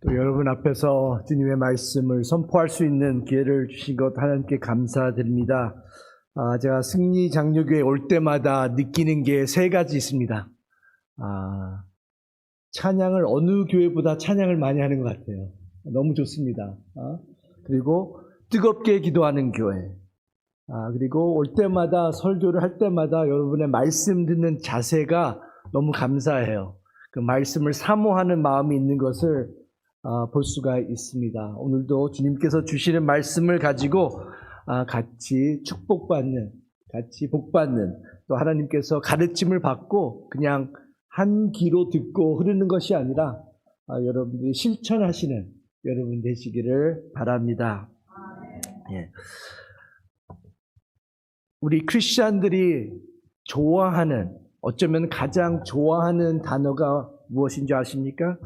또 여러분 앞에서 주님의 말씀을 선포할 수 있는 기회를 주신 것 하나님께 감사드립니다. 제가 승리 장로교회 올 때마다 느끼는 게 세 가지 있습니다. 찬양을 어느 교회보다 찬양을 많이 하는 것 같아요. 너무 좋습니다. 그리고 뜨겁게 기도하는 교회. 그리고 올 때마다 설교를 할 때마다 여러분의 말씀 듣는 자세가 너무 감사해요. 그 말씀을 사모하는 마음이 있는 것을 볼 수가 있습니다. 오늘도 주님께서 주시는 말씀을 가지고 같이 축복받는, 같이 복받는, 또 하나님께서 가르침을 받고 그냥 한 귀로 듣고 흐르는 것이 아니라 여러분들이 실천하시는 여러분 되시기를 바랍니다. 예. 우리 크리스찬들이 좋아하는, 어쩌면 가장 좋아하는 단어가 무엇인지 아십니까?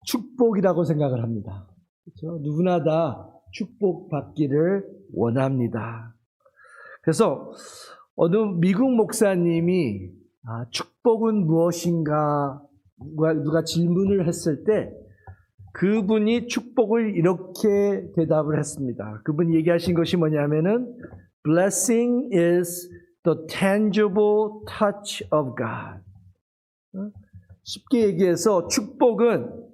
축복이라고 생각을 합니다. 그렇죠? 누구나 다 축복받기를 원합니다. 그래서 어느 미국 목사님이 축복은 무엇인가 누가 질문을 했을 때 그분이 축복을 이렇게 대답을 했습니다. 그분이 얘기하신 것이 뭐냐면은 Blessing is the tangible touch of God. 쉽게 얘기해서 축복은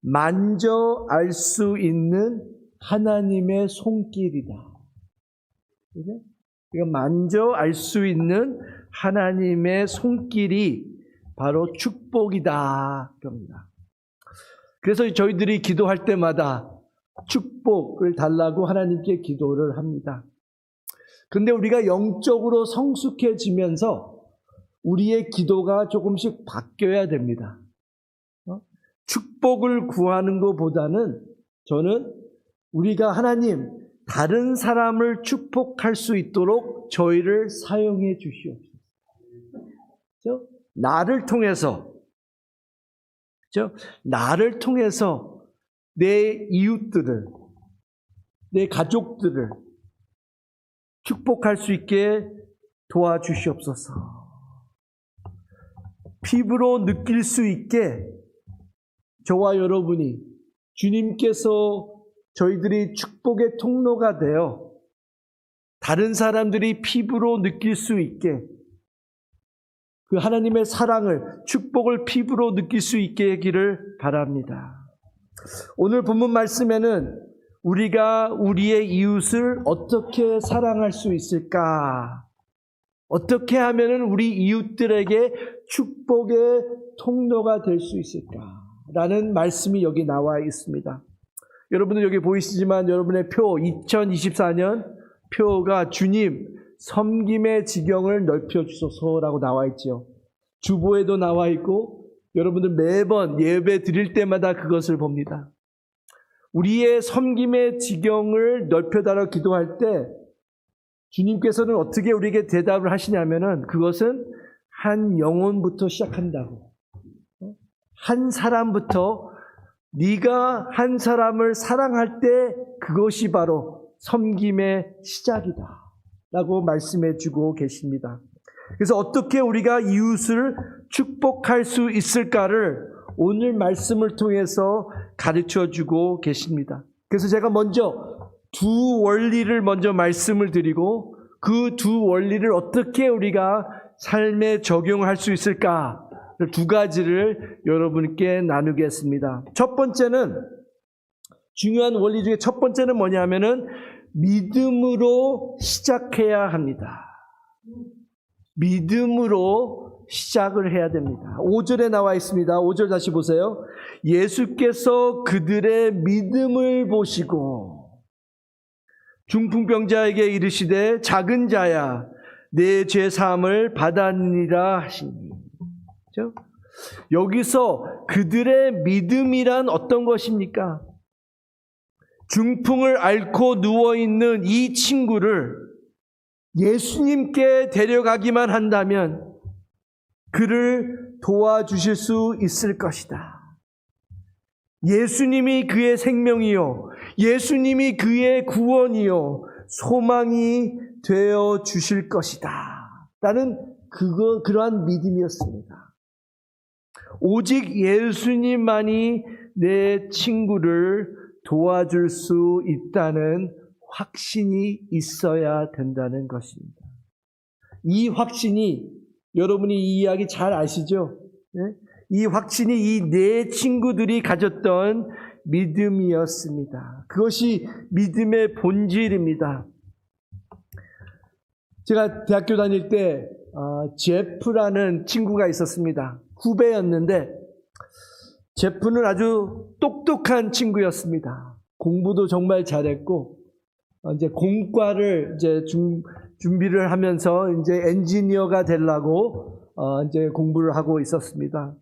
만져 알 수 있는 하나님의 손길이다. 그러니까 만져 알 수 있는 하나님의 손길이 바로 축복이다. 그럽니다. 그래서 저희들이 기도할 때마다 축복을 달라고 하나님께 기도를 합니다. 그런데 우리가 영적으로 성숙해지면서 우리의 기도가 조금씩 바뀌어야 됩니다. 축복을 구하는 것보다는 저는 우리가 하나님, 다른 사람을 축복할 수 있도록 저희를 사용해 주시옵소서. 그렇죠? 나를 통해서, 그렇죠? 나를 통해서 내 이웃들을, 내 가족들을 축복할 수 있게 도와주시옵소서. 피부로 느낄 수 있게 저와 여러분이 주님께서 저희들이 축복의 통로가 되어 다른 사람들이 피부로 느낄 수 있게 그 하나님의 사랑을, 축복을 피부로 느낄 수 있게 하기를 바랍니다. 오늘 본문 말씀에는 우리가 우리의 이웃을 어떻게 사랑할 수 있을까? 어떻게 하면 우리 이웃들에게 축복의 통로가 될 수 있을까? 라는 말씀이 여기 나와 있습니다. 여러분들 여기 보이시지만 여러분의 표 2024년 표가 주님 섬김의 지경을 넓혀주소서라고 나와 있죠. 주보에도 나와 있고 여러분들 매번 예배 드릴 때마다 그것을 봅니다. 우리의 섬김의 지경을 넓혀달라고 기도할 때 주님께서는 어떻게 우리에게 대답을 하시냐면은 그것은 한 영혼부터 시작한다고. 한 사람부터 네가 한 사람을 사랑할 때 그것이 바로 섬김의 시작이다 라고 말씀해 주고 계십니다. 그래서 어떻게 우리가 이웃을 축복할 수 있을까를 오늘 말씀을 통해서 가르쳐 주고 계십니다. 그래서 제가 먼저 두 원리를 먼저 말씀을 드리고 그 두 원리를 어떻게 우리가 삶에 적용할 수 있을까 두 가지를 여러분께 나누겠습니다. 첫 번째는, 중요한 원리 중에 첫 번째는 뭐냐면은 믿음으로 시작해야 합니다. 믿음으로 시작을 해야 됩니다. 5절에 나와 있습니다. 5절 다시 보세요. 예수께서 그들의 믿음을 보시고 중풍병자에게 이르시되 작은 자야 내 죄 사함을 받았느니라 하시니. 그렇죠? 여기서 그들의 믿음이란 어떤 것입니까? 중풍을 앓고 누워있는 이 친구를 예수님께 데려가기만 한다면 그를 도와주실 수 있을 것이다. 예수님이 그의 생명이요, 예수님이 그의 구원이요, 소망이 되어 주실 것이다 라는 그러한 믿음이었습니다. 오직 예수님만이 내 친구를 도와줄 수 있다는 확신이 있어야 된다는 것입니다. 이 확신이, 여러분이 이 이야기 잘 아시죠? 이 확신이 이 네 친구들이 가졌던 믿음이었습니다. 그것이 믿음의 본질입니다. 제가 대학교 다닐 때 제프라는 친구가 있었습니다. 후배였는데 제프는 아주 똑똑한 친구였습니다. 공부도 정말 잘했고 이제 공과를 이제 준비를 하면서 이제 엔지니어가 되려고 이제 공부를 하고 있었습니다.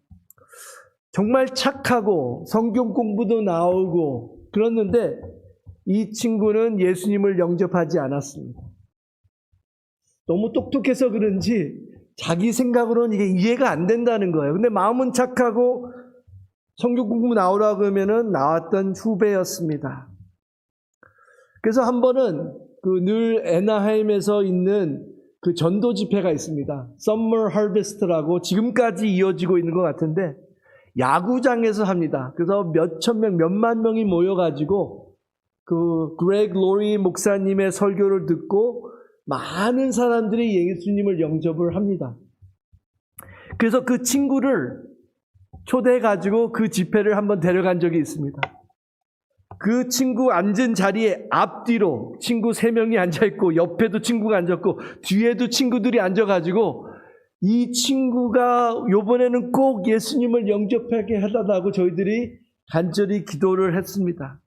정말 착하고 성경 공부도 나오고 그랬는데 이 친구는 예수님을 영접하지 않았습니다. 너무 똑똑해서 그런지 자기 생각으로는 이게 이해가 안 된다는 거예요. 근데 마음은 착하고 성경 공부 나오라고 하면은 나왔던 후배였습니다. 그래서 한 번은 늘 애나하임에서 있는 그 전도 집회가 있습니다. Summer Harvest라고 지금까지 이어지고 있는 것 같은데 야구장에서 합니다. 그래서 몇천 명, 몇만 명이 모여가지고 그 그렉 로리 목사님의 설교를 듣고 많은 사람들이 예수님을 영접을 합니다. 그래서 그 친구를 초대해가지고 그 집회를 한번 데려간 적이 있습니다. 그 친구 앉은 자리에 앞뒤로 친구 3명이 앉아있고 옆에도 친구가 앉았고 뒤에도 친구들이 앉아가지고 이 친구가 요번에는 꼭 예수님을 영접하게 해달라고 저희들이 간절히 기도를 했습니다.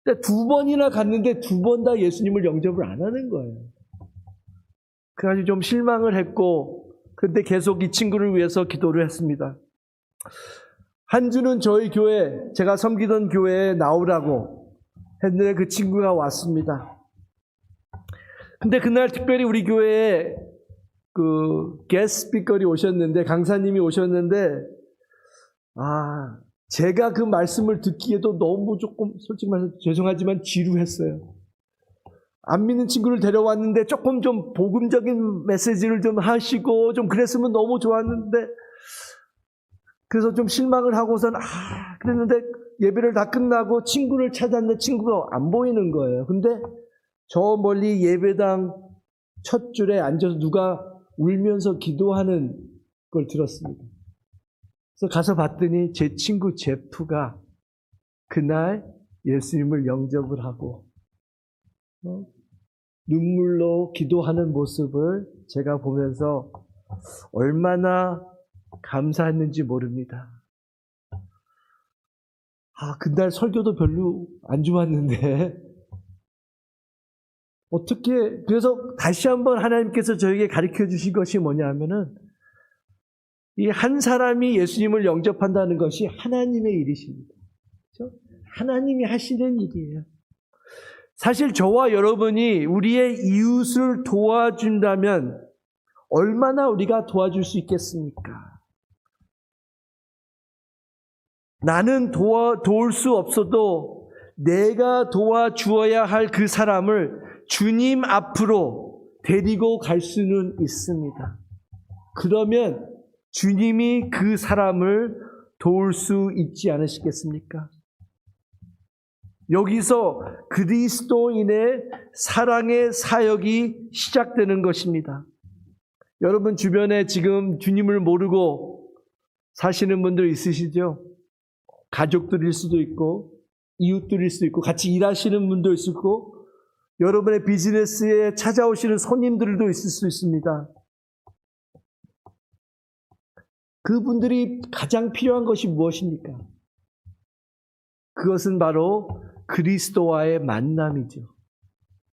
2번이나 갔는데 2번 다 예수님을 영접을 안 하는 거예요. 그래가지고 좀 실망을 했고 근데 계속 이 친구를 위해서 기도를 했습니다. 한 주는 저희 교회, 제가 섬기던 교회에 나오라고 했는데 그 친구가 왔습니다. 근데 그날 특별히 우리 교회에 게스트 스피커리 오셨는데, 강사님이 오셨는데, 제가 그 말씀을 듣기에도 너무 조금, 솔직히 말해서 죄송하지만 지루했어요. 안 믿는 친구를 데려왔는데 조금 좀 복음적인 메시지를 좀 하시고, 좀 그랬으면 너무 좋았는데, 그래서 좀 실망을 하고선, 그랬는데 예배를 다 끝나고 친구를 찾았는데 친구가 안 보이는 거예요. 근데 저 멀리 예배당 첫 줄에 앉아서 누가 울면서 기도하는 걸 들었습니다. 그래서 가서 봤더니 제 친구 제프가 그날 예수님을 영접을 하고 눈물로 기도하는 모습을 제가 보면서 얼마나 감사했는지 모릅니다. 그날 설교도 별로 안 좋았는데 어떻게, 그래서 다시 한번 하나님께서 저에게 가르쳐 주신 것이 뭐냐면은 이 한 사람이 예수님을 영접한다는 것이 하나님의 일이십니다. 그렇죠? 하나님이 하시는 일이에요. 사실 저와 여러분이 우리의 이웃을 도와준다면 얼마나 우리가 도와줄 수 있겠습니까? 나는 도울 수 없어도 내가 도와주어야 할 그 사람을 주님 앞으로 데리고 갈 수는 있습니다. 그러면 주님이 그 사람을 도울 수 있지 않으시겠습니까? 여기서 그리스도인의 사랑의 사역이 시작되는 것입니다. 여러분 주변에 지금 주님을 모르고 사시는 분들 있으시죠? 가족들일 수도 있고 이웃들일 수도 있고 같이 일하시는 분도 있을 거고 여러분의 비즈니스에 찾아오시는 손님들도 있을 수 있습니다. 그분들이 가장 필요한 것이 무엇입니까? 그것은 바로 그리스도와의 만남이죠.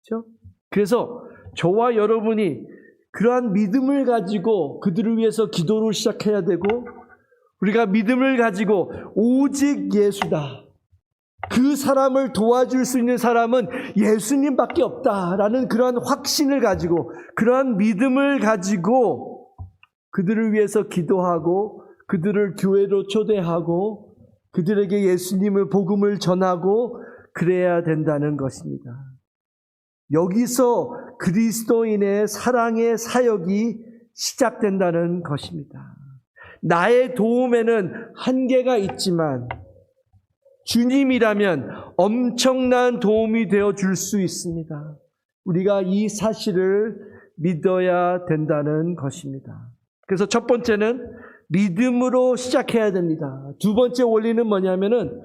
그렇죠? 그래서 저와 여러분이 그러한 믿음을 가지고 그들을 위해서 기도를 시작해야 되고 우리가 믿음을 가지고 오직 예수다. 그 사람을 도와줄 수 있는 사람은 예수님밖에 없다라는 그러한 확신을 가지고 그러한 믿음을 가지고 그들을 위해서 기도하고 그들을 교회로 초대하고 그들에게 예수님의 복음을 전하고 그래야 된다는 것입니다. 여기서 그리스도인의 사랑의 사역이 시작된다는 것입니다. 나의 도움에는 한계가 있지만 주님이라면 엄청난 도움이 되어 줄 수 있습니다. 우리가 이 사실을 믿어야 된다는 것입니다. 그래서 첫 번째는 믿음으로 시작해야 됩니다. 두 번째 원리는 뭐냐면은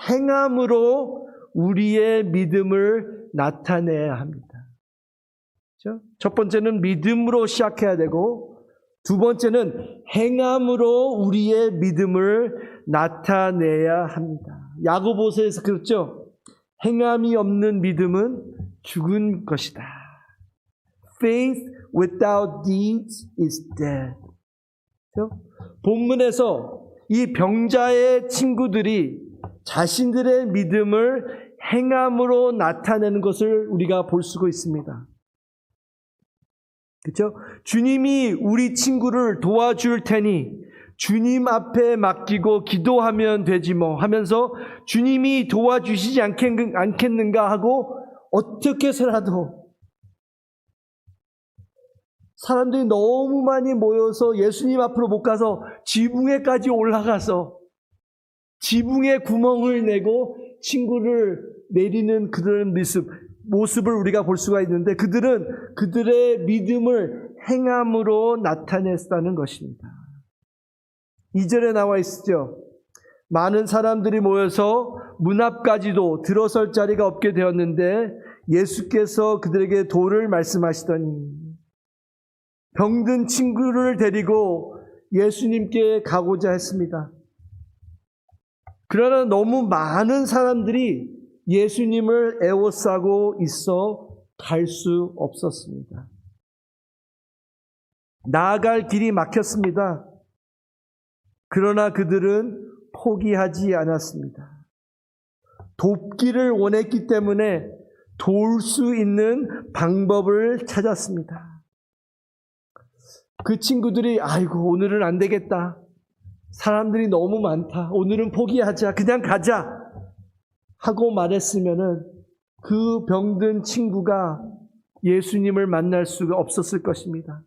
행함으로 우리의 믿음을 나타내야 합니다. 그렇죠? 첫 번째는 믿음으로 시작해야 되고 두 번째는 행함으로 우리의 믿음을 나타내야 합니다. 야고보서에서 그렇죠? 행함이 없는 믿음은 죽은 것이다. Faith without deeds is dead. 그렇죠? 본문에서 이 병자의 친구들이 자신들의 믿음을 행함으로 나타내는 것을 우리가 볼 수가 있습니다. 그렇죠? 주님이 우리 친구를 도와줄 테니 주님 앞에 맡기고 기도하면 되지 뭐 하면서 주님이 도와주시지 않겠는가 하고 어떻게 해서라도 사람들이 너무 많이 모여서 예수님 앞으로 못 가서 지붕에까지 올라가서 지붕에 구멍을 내고 친구를 내리는 그런 모습을 우리가 볼 수가 있는데 그들은 그들의 믿음을 행함으로 나타냈다는 것입니다. 2절에 나와 있죠. 많은 사람들이 모여서 문 앞까지도 들어설 자리가 없게 되었는데 예수께서 그들에게 도를 말씀하시더니 병든 친구를 데리고 예수님께 가고자 했습니다. 그러나 너무 많은 사람들이 예수님을 에워싸고 있어 갈 수 없었습니다. 나아갈 길이 막혔습니다. 그러나 그들은 포기하지 않았습니다. 돕기를 원했기 때문에 도울 수 있는 방법을 찾았습니다. 그 친구들이 아이고 오늘은 안 되겠다. 사람들이 너무 많다. 오늘은 포기하자. 그냥 가자. 하고 말했으면은 그 병든 친구가 예수님을 만날 수가 없었을 것입니다.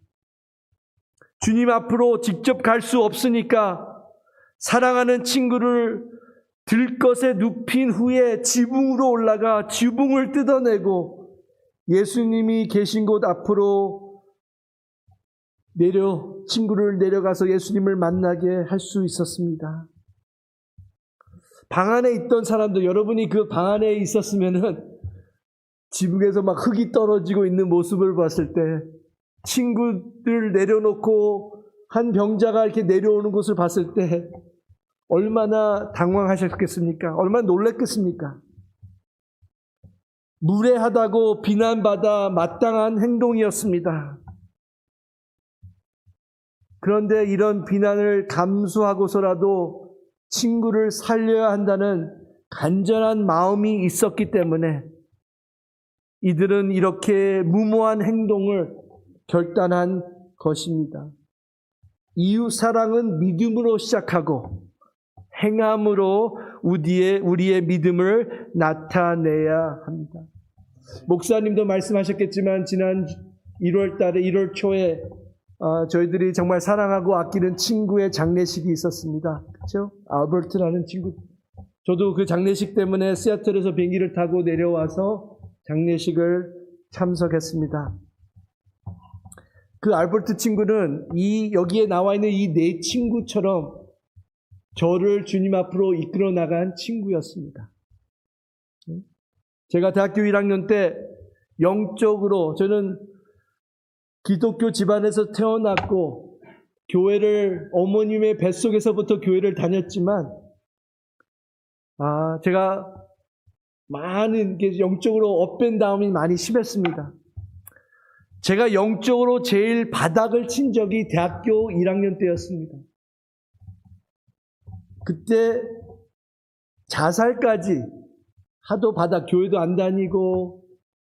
주님 앞으로 직접 갈 수 없으니까 사랑하는 친구를 들것에 눕힌 후에 지붕으로 올라가 지붕을 뜯어내고 예수님이 계신 곳 앞으로 친구를 내려가서 예수님을 만나게 할 수 있었습니다. 방 안에 있던 사람들, 여러분이 그 방 안에 있었으면은 지붕에서 막 흙이 떨어지고 있는 모습을 봤을 때 친구들 내려놓고 한 병자가 이렇게 내려오는 것을 봤을 때 얼마나 당황하셨겠습니까? 얼마나 놀랐겠습니까? 무례하다고 비난받아 마땅한 행동이었습니다. 그런데 이런 비난을 감수하고서라도 친구를 살려야 한다는 간절한 마음이 있었기 때문에 이들은 이렇게 무모한 행동을 결단한 것입니다. 이웃 사랑은 믿음으로 시작하고 행함으로 우리의 믿음을 나타내야 합니다. 목사님도 말씀하셨겠지만 지난 1월 달에 1월 초에 저희들이 정말 사랑하고 아끼는 친구의 장례식이 있었습니다. 그렇죠? 알버트라는 친구. 저도 그 장례식 때문에 시애틀에서 비행기를 타고 내려와서 장례식을 참석했습니다. 그 알버트 친구는 여기에 나와 있는 이 네 친구처럼 저를 주님 앞으로 이끌어 나간 친구였습니다. 제가 대학교 1학년 때 영적으로 저는 기독교 집안에서 태어났고 어머님의 뱃속에서부터 교회를 다녔지만 제가 많은 영적으로 업앤다운이 많이 심했습니다. 제가 영적으로 제일 바닥을 친 적이 대학교 1학년 때였습니다. 그때 자살까지 하도 바닥, 교회도 안 다니고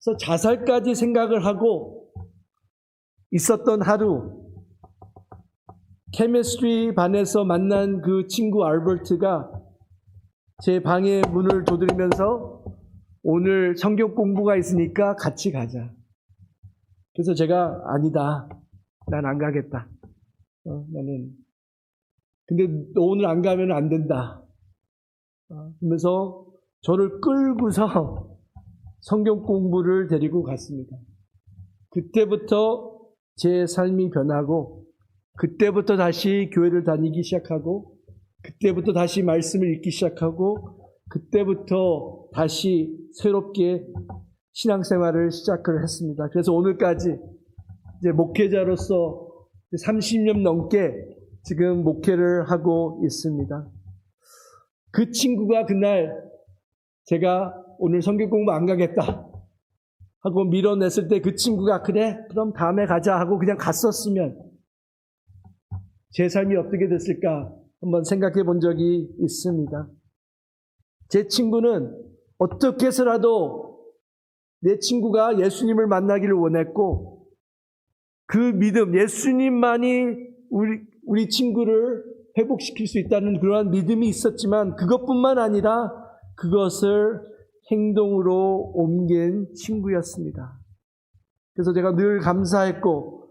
그래서 자살까지 생각을 하고 있었던 하루, 케미스트리 반에서 만난 그 친구 알버트가 제 방의 문을 두드리면서 오늘 성경 공부가 있으니까 같이 가자. 그래서 제가 아니다. 난 안 가겠다. 나는 근데 너 오늘 안 가면 안 된다. 그러면서 저를 끌고서 성경 공부를 데리고 갔습니다. 그때부터 제 삶이 변하고, 그때부터 다시 교회를 다니기 시작하고, 그때부터 다시 말씀을 읽기 시작하고, 그때부터 다시 새롭게 신앙생활을 시작을 했습니다. 그래서 오늘까지 이제 목회자로서 30년 넘게 지금 목회를 하고 있습니다. 그 친구가 그날 제가 오늘 성경 공부 안 가겠다 하고 밀어냈을 때 그 친구가 그래 그럼 다음에 가자 하고 그냥 갔었으면 제 삶이 어떻게 됐을까 한번 생각해 본 적이 있습니다. 제 친구는 어떻게 해서라도 내 친구가 예수님을 만나기를 원했고, 그 믿음, 예수님만이 우리 친구를 회복시킬 수 있다는 그러한 믿음이 있었지만, 그것뿐만 아니라 그것을 행동으로 옮긴 친구였습니다. 그래서 제가 늘 감사했고,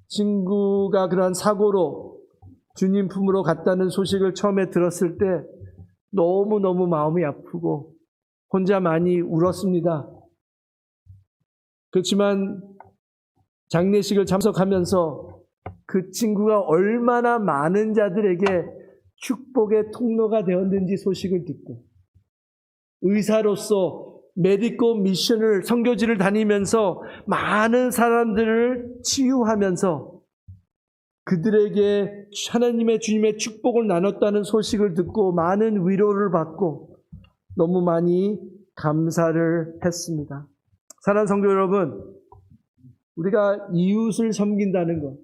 친구가 그러한 사고로 주님 품으로 갔다는 소식을 처음에 들었을 때 너무너무 마음이 아프고 혼자 많이 울었습니다. 그렇지만 장례식을 참석하면서 그 친구가 얼마나 많은 자들에게 축복의 통로가 되었는지 소식을 듣고, 의사로서 메디컬 미션을, 선교지를 다니면서 많은 사람들을 치유하면서 그들에게 하나님의 주님의 축복을 나눴다는 소식을 듣고 많은 위로를 받고 너무 많이 감사를 했습니다. 사랑하는 성도 여러분, 우리가 이웃을 섬긴다는 것,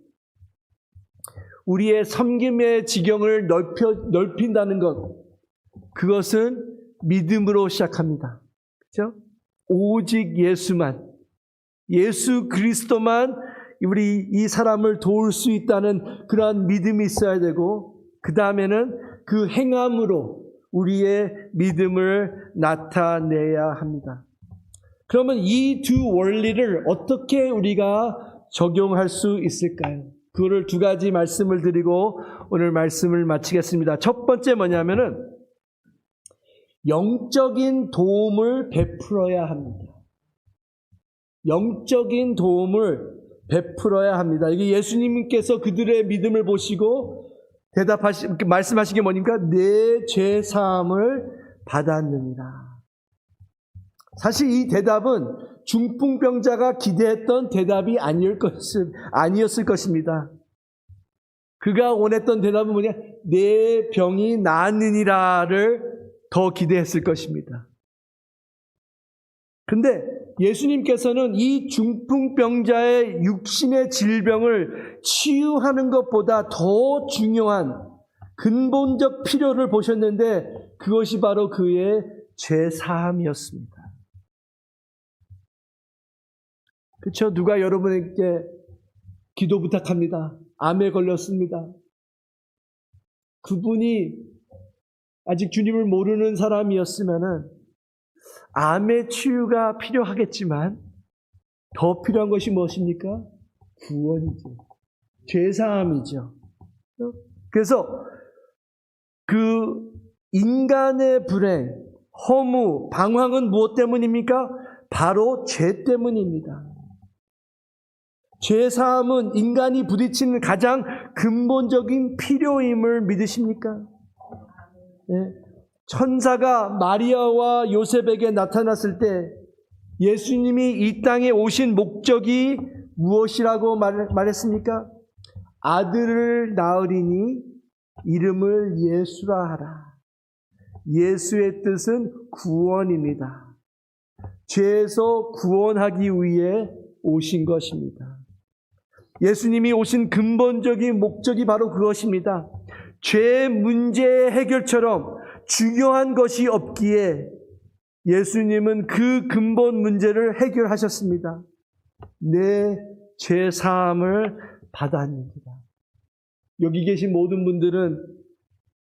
우리의 섬김의 지경을 넓힌다는 것, 그것은 믿음으로 시작합니다. 그렇죠? 오직 예수만, 예수 그리스도만 우리 이 사람을 도울 수 있다는 그러한 믿음이 있어야 되고, 그 다음에는 그 행함으로 우리의 믿음을 나타내야 합니다. 그러면 이 두 원리를 어떻게 우리가 적용할 수 있을까요? 그거를 두 가지 말씀을 드리고 오늘 말씀을 마치겠습니다. 첫 번째 뭐냐면은 영적인 도움을 베풀어야 합니다. 영적인 도움을 베풀어야 합니다. 이게 예수님께서 그들의 믿음을 보시고 말씀하신 게 뭐니까? 내 죄 사함을 받았느니라. 사실 이 대답은 중풍병자가 기대했던 대답이 아니었을 것입니다. 그가 원했던 대답은 뭐냐? 내 병이 나았느니라를 더 기대했을 것입니다. 근데 예수님께서는 이 중풍병자의 육신의 질병을 치유하는 것보다 더 중요한 근본적 필요를 보셨는데, 그것이 바로 그의 죄 사함이었습니다. 그렇죠? 누가 여러분에게 기도 부탁합니다. 암에 걸렸습니다. 그분이 아직 주님을 모르는 사람이었으면은 암의 치유가 필요하겠지만 더 필요한 것이 무엇입니까? 구원이죠. 죄사함이죠. 그래서 그 인간의 불행, 허무, 방황은 무엇 때문입니까? 바로 죄 때문입니다. 죄사함은 인간이 부딪히는 가장 근본적인 필요임을 믿으십니까? 네. 천사가 마리아와 요셉에게 나타났을 때 예수님이 이 땅에 오신 목적이 무엇이라고 말했습니까? 아들을 낳으리니 이름을 예수라 하라. 예수의 뜻은 구원입니다. 죄에서 구원하기 위해 오신 것입니다. 예수님이 오신 근본적인 목적이 바로 그것입니다. 죄 문제의 해결처럼 중요한 것이 없기에 예수님은 그 근본 문제를 해결하셨습니다. 내 죄 사함을 받았습니다. 여기 계신 모든 분들은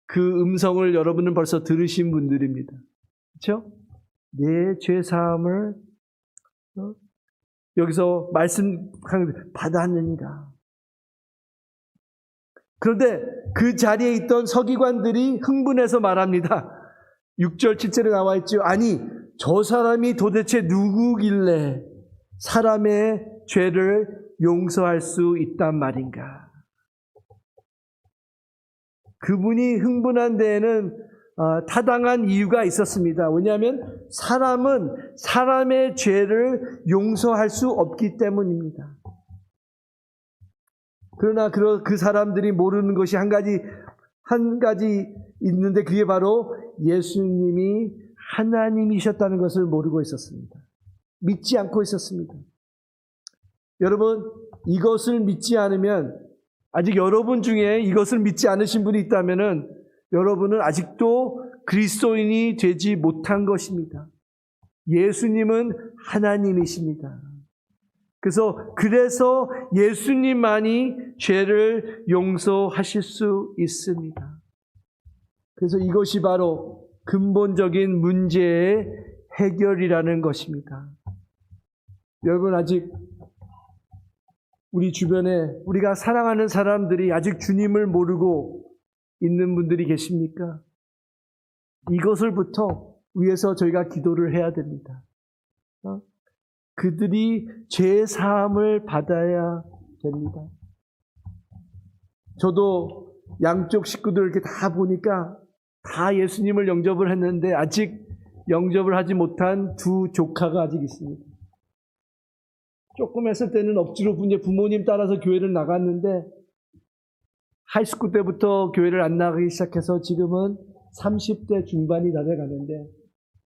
그 음성을 여러분은 벌써 들으신 분들입니다. 그렇죠? 내 죄 사함을 여기서 말씀하는 받았느니라. 그런데 그 자리에 있던 서기관들이 흥분해서 말합니다. 6절 7절에 나와 있죠. 아니 저 사람이 도대체 누구길래 사람의 죄를 용서할 수 있단 말인가. 그분이 흥분한 데에는 타당한 이유가 있었습니다. 왜냐하면 사람은 사람의 죄를 용서할 수 없기 때문입니다. 그러나 그 사람들이 모르는 것이 한 가지 있는데 그게 바로 예수님이 하나님이셨다는 것을 모르고 있었습니다. 믿지 않고 있었습니다. 여러분, 이것을 믿지 않으면, 아직 여러분 중에 이것을 믿지 않으신 분이 있다면 여러분은 아직도 그리스도인이 되지 못한 것입니다. 예수님은 하나님이십니다. 그래서 예수님만이 죄를 용서하실 수 있습니다. 그래서 이것이 바로 근본적인 문제의 해결이라는 것입니다. 여러분, 아직 우리 주변에 우리가 사랑하는 사람들이 아직 주님을 모르고 있는 분들이 계십니까? 이것을부터 위해서 저희가 기도를 해야 됩니다. 그들이 죄 사함을 받아야 됩니다. 저도 양쪽 식구들 이렇게 다 보니까 다 예수님을 영접을 했는데 아직 영접을 하지 못한 두 조카가 아직 있습니다. 조금 했을 때는 억지로 이제 부모님 따라서 교회를 나갔는데 하이스쿨 때부터 교회를 안 나가기 시작해서 지금은 30대 중반이 다 돼가는데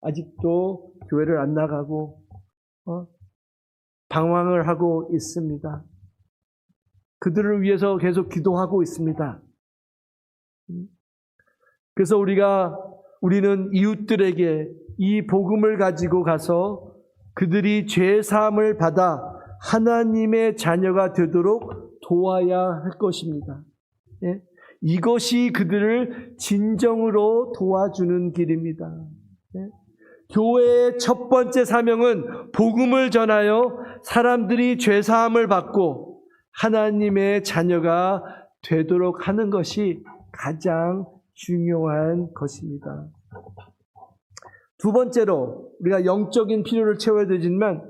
아직도 교회를 안 나가고 방황을 하고 있습니다. 그들을 위해서 계속 기도하고 있습니다. 그래서 우리는 이웃들에게 이 복음을 가지고 가서 그들이 죄 사함을 받아 하나님의 자녀가 되도록 도와야 할 것입니다. 예? 이것이 그들을 진정으로 도와주는 길입니다. 예? 교회의 첫 번째 사명은 복음을 전하여 사람들이 죄 사함을 받고 하나님의 자녀가 되도록 하는 것이 가장 중요한 것입니다. 두 번째로 우리가 영적인 필요를 채워야 되지만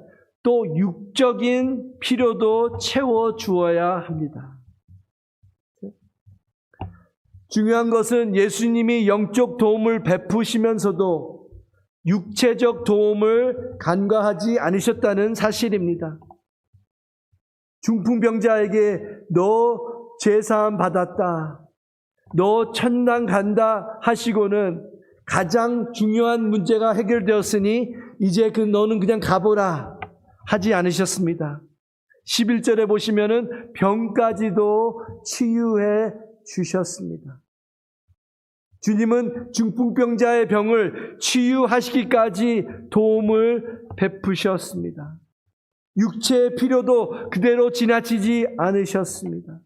또 육적인 필요도 채워주어야 합니다. 중요한 것은 예수님이 영적 도움을 베푸시면서도 육체적 도움을 간과하지 않으셨다는 사실입니다. 중풍병자에게 너 죄사함 받았다, 너 천당 간다 하시고는 가장 중요한 문제가 해결되었으니 이제 너는 그냥 가보라 하지 않으셨습니다. 11절에 보시면은 병까지도 치유해 주셨습니다. 주님은 중풍병자의 병을 치유하시기까지 도움을 베푸셨습니다. 육체의 필요도 그대로 지나치지 않으셨습니다.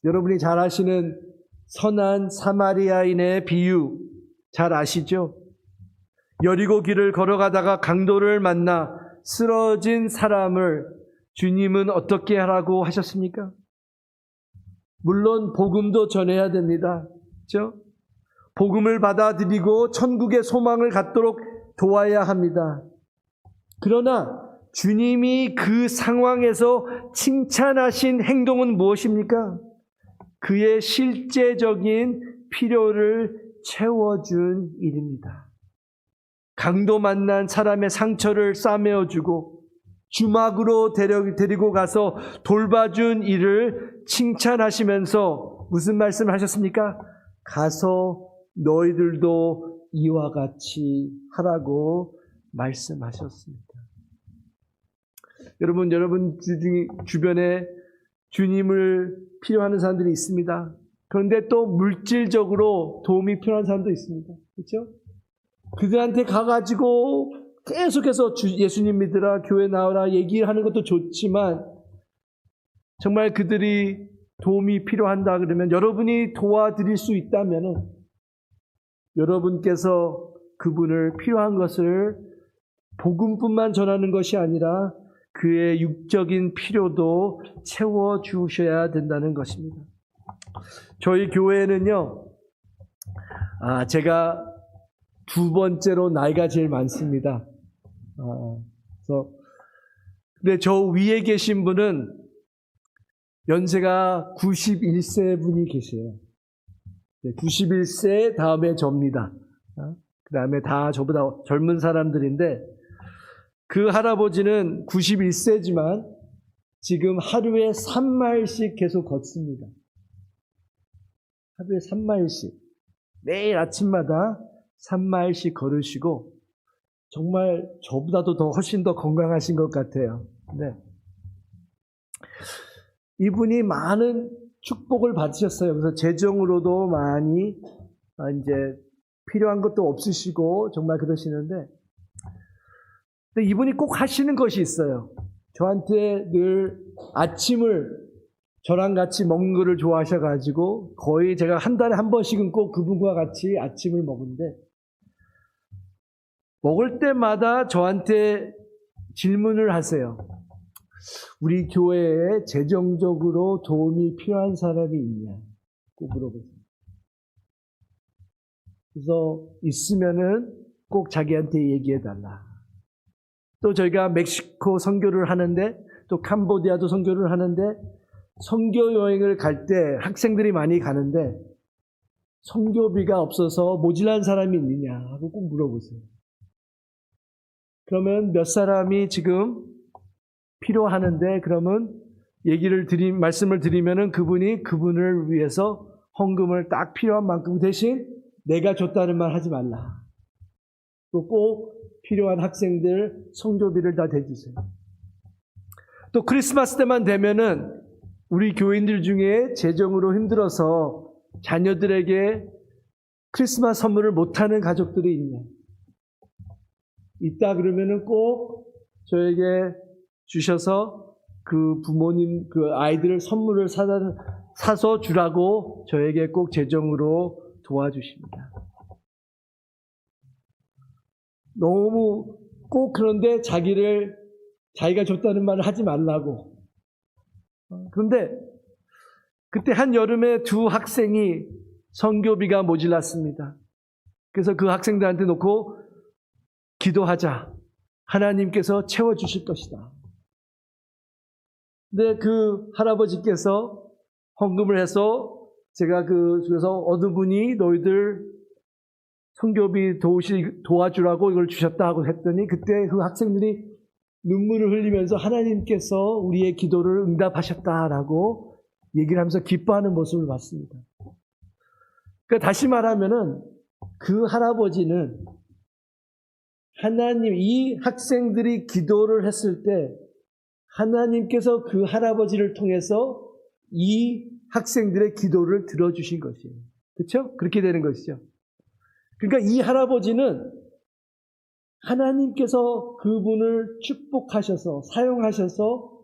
여러분이 잘 아시는 선한 사마리아인의 비유 잘 아시죠? 여리고 길을 걸어가다가 강도를 만나 쓰러진 사람을 주님은 어떻게 하라고 하셨습니까? 물론 복음도 전해야 됩니다. 그렇죠? 복음을 받아들이고 천국의 소망을 갖도록 도와야 합니다. 그러나 주님이 그 상황에서 칭찬하신 행동은 무엇입니까? 그의 실제적인 필요를 채워준 일입니다. 강도 만난 사람의 상처를 싸매어주고 주막으로 데리고 가서 돌봐준 일을 칭찬하시면서 무슨 말씀을 하셨습니까? 가서 너희들도 이와 같이 하라고 말씀하셨습니다. 여러분 주변에 주님을 필요하는 사람들이 있습니다. 그런데 또 물질적으로 도움이 필요한 사람도 있습니다. 그렇죠? 그들한테 가가지고 계속해서 예수님 믿으라, 교회 나오라 얘기하는 것도 좋지만 정말 그들이 도움이 필요한다 그러면 여러분이 도와드릴 수 있다면 여러분께서 그분을 필요한 것을 복음뿐만 전하는 것이 아니라 그의 육적인 필요도 채워주셔야 된다는 것입니다. 저희 교회는요, 제가 두 번째로 나이가 제일 많습니다. 근데 저 위에 계신 분은 연세가 91세 분이 계세요. 91세 다음에 접니다. 그 다음에 다 저보다 젊은 사람들인데, 그 할아버지는 91세지만 지금 하루에 3마일씩 계속 걷습니다. 하루에 3마일씩. 매일 아침마다 3마일씩 걸으시고, 정말 저보다도 훨씬 더 건강하신 것 같아요. 네. 이분이 많은 축복을 받으셨어요. 그래서 재정으로도 많이 이제 필요한 것도 없으시고 정말 그러시는데, 근데 이분이 꼭 하시는 것이 있어요. 저한테 늘 아침을 저랑 같이 먹는 거를 좋아하셔가지고 거의 제가 한 달에 한 번씩은 꼭 그분과 같이 아침을 먹는데, 먹을 때마다 저한테 질문을 하세요. 우리 교회에 재정적으로 도움이 필요한 사람이 있냐? 꼭 물어보세요. 그래서 있으면은 꼭 자기한테 얘기해달라. 또 저희가 멕시코 선교를 하는데, 또 캄보디아도 선교를 하는데, 선교 여행을 갈 때 학생들이 많이 가는데 선교비가 없어서 모질란 사람이 있느냐 하고 꼭 물어보세요. 그러면 몇 사람이 지금 필요하는데, 그러면 말씀을 드리면은 그분을 위해서 헌금을 딱 필요한 만큼, 대신 내가 줬다는 말 하지 말라. 또 꼭 필요한 학생들 선교비를 다 대주세요. 또 크리스마스 때만 되면은 우리 교인들 중에 재정으로 힘들어서 자녀들에게 크리스마스 선물을 못하는 가족들이 있냐? 있다 그러면은 꼭 저에게 주셔서 그 부모님, 그 아이들 선물을 사서 주라고 저에게 꼭 재정으로 도와주십니다. 너무 꼭 그런데 자기가 줬다는 말을 하지 말라고. 그런데 그때 한 여름에 두 학생이 선교비가 모질랐습니다. 그래서 그 학생들한테 놓고 기도하자. 하나님께서 채워주실 것이다. 근데 그 할아버지께서 헌금을 해서 제가 그래서 어느 분이 너희들 선교비 도와주라고 이걸 주셨다고 했더니, 그때 그 학생들이 눈물을 흘리면서 하나님께서 우리의 기도를 응답하셨다라고 얘기를 하면서 기뻐하는 모습을 봤습니다. 그러니까 다시 말하면은 그 할아버지는 이 학생들이 기도를 했을 때 하나님께서 그 할아버지를 통해서 이 학생들의 기도를 들어주신 것이에요. 그렇죠? 그렇게 되는 것이죠. 그러니까 이 할아버지는 하나님께서 그분을 축복하셔서 사용하셔서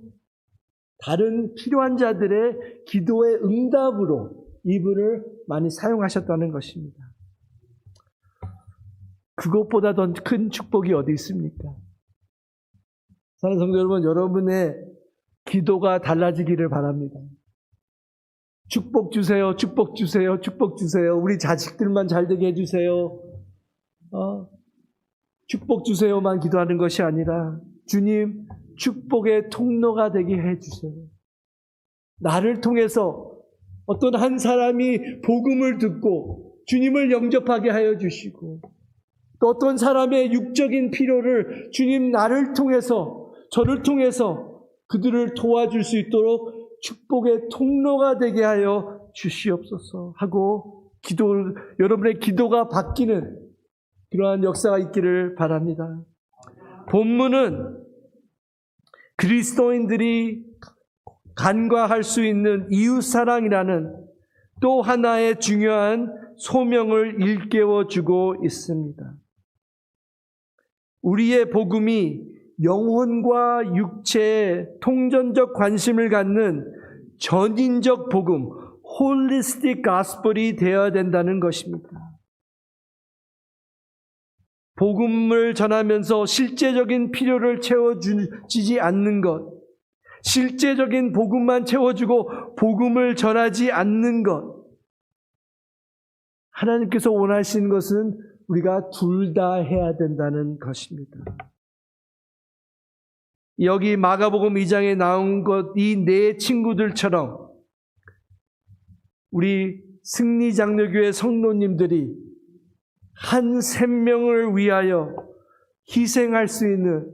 다른 필요한 자들의 기도의 응답으로 이분을 많이 사용하셨다는 것입니다. 그것보다 더 큰 축복이 어디 있습니까? 사랑하는 성도 여러분, 여러분의 기도가 달라지기를 바랍니다. 축복 주세요, 축복 주세요, 축복 주세요. 우리 자식들만 잘 되게 해주세요. 축복 주세요만 기도하는 것이 아니라, 주님 축복의 통로가 되게 해주세요. 나를 통해서 어떤 한 사람이 복음을 듣고 주님을 영접하게 하여 주시고, 또 어떤 사람의 육적인 필요를 주님 나를 통해서, 저를 통해서 그들을 도와줄 수 있도록 축복의 통로가 되게 하여 주시옵소서 하고 여러분의 기도가 바뀌는 그러한 역사가 있기를 바랍니다. 본문은 그리스도인들이 간과할 수 있는 이웃사랑이라는 또 하나의 중요한 소명을 일깨워주고 있습니다. 우리의 복음이 영혼과 육체에 통전적 관심을 갖는 전인적 복음, 홀리스틱 가스펠이 되어야 된다는 것입니다. 복음을 전하면서 실제적인 필요를 채워주지 않는 것, 실제적인 복음만 채워주고 복음을 전하지 않는 것, 하나님께서 원하시는 것은 우리가 둘 다 해야 된다는 것입니다. 여기 마가복음 2장에 나온 것, 이 네 친구들처럼 우리 승리장로교회 성도님들이 한 생명을 위하여 희생할 수 있는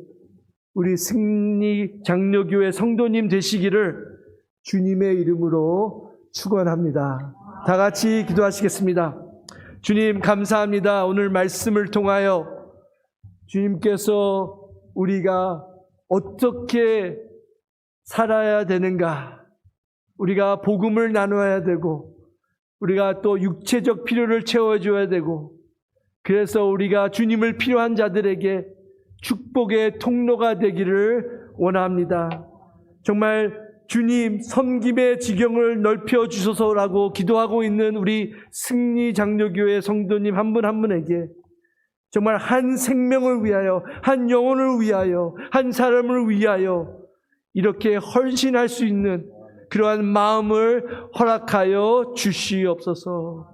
우리 승리장로교회 성도님 되시기를 주님의 이름으로 축원합니다. 다 같이 기도하시겠습니다. 주님 감사합니다. 오늘 말씀을 통하여 주님께서 우리가 어떻게 살아야 되는가, 우리가 복음을 나눠야 되고 우리가 또 육체적 필요를 채워줘야 되고, 그래서 우리가 주님을 필요한 자들에게 축복의 통로가 되기를 원합니다. 정말 주님 섬김의 지경을 넓혀 주소서라고 기도하고 있는 우리 승리장로교회 성도님 한 분 한 분에게 정말 한 생명을 위하여, 한 영혼을 위하여, 한 사람을 위하여 이렇게 헌신할 수 있는 그러한 마음을 허락하여 주시옵소서.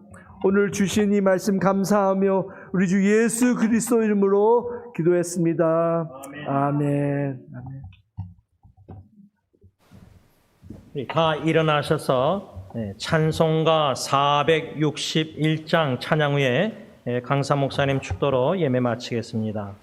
오늘 주신 이 말씀 감사하며 우리 주 예수 그리스도 이름으로 기도했습니다. 아멘. 다 일어나셔서 찬송가 461장 찬양 후에 강사 목사님 축도로 예매 마치겠습니다.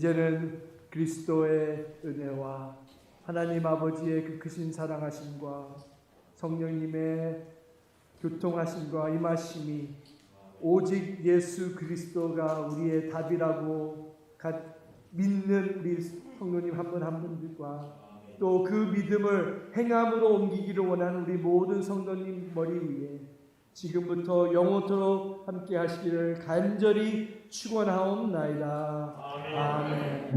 이제는 그리스도의 은혜와 하나님 아버지의 그 크신 사랑하심과 성령님의 교통하심과 임하심이 오직 예수 그리스도가 우리의 답이라고 믿는 우리 성도님 한 분 한 분들과 또 그 믿음을 행함으로 옮기기를 원하는 우리 모든 성도님 머리 위에 지금부터 영원토록 함께 하시기를 간절히 축원하옵나이다. 아멘.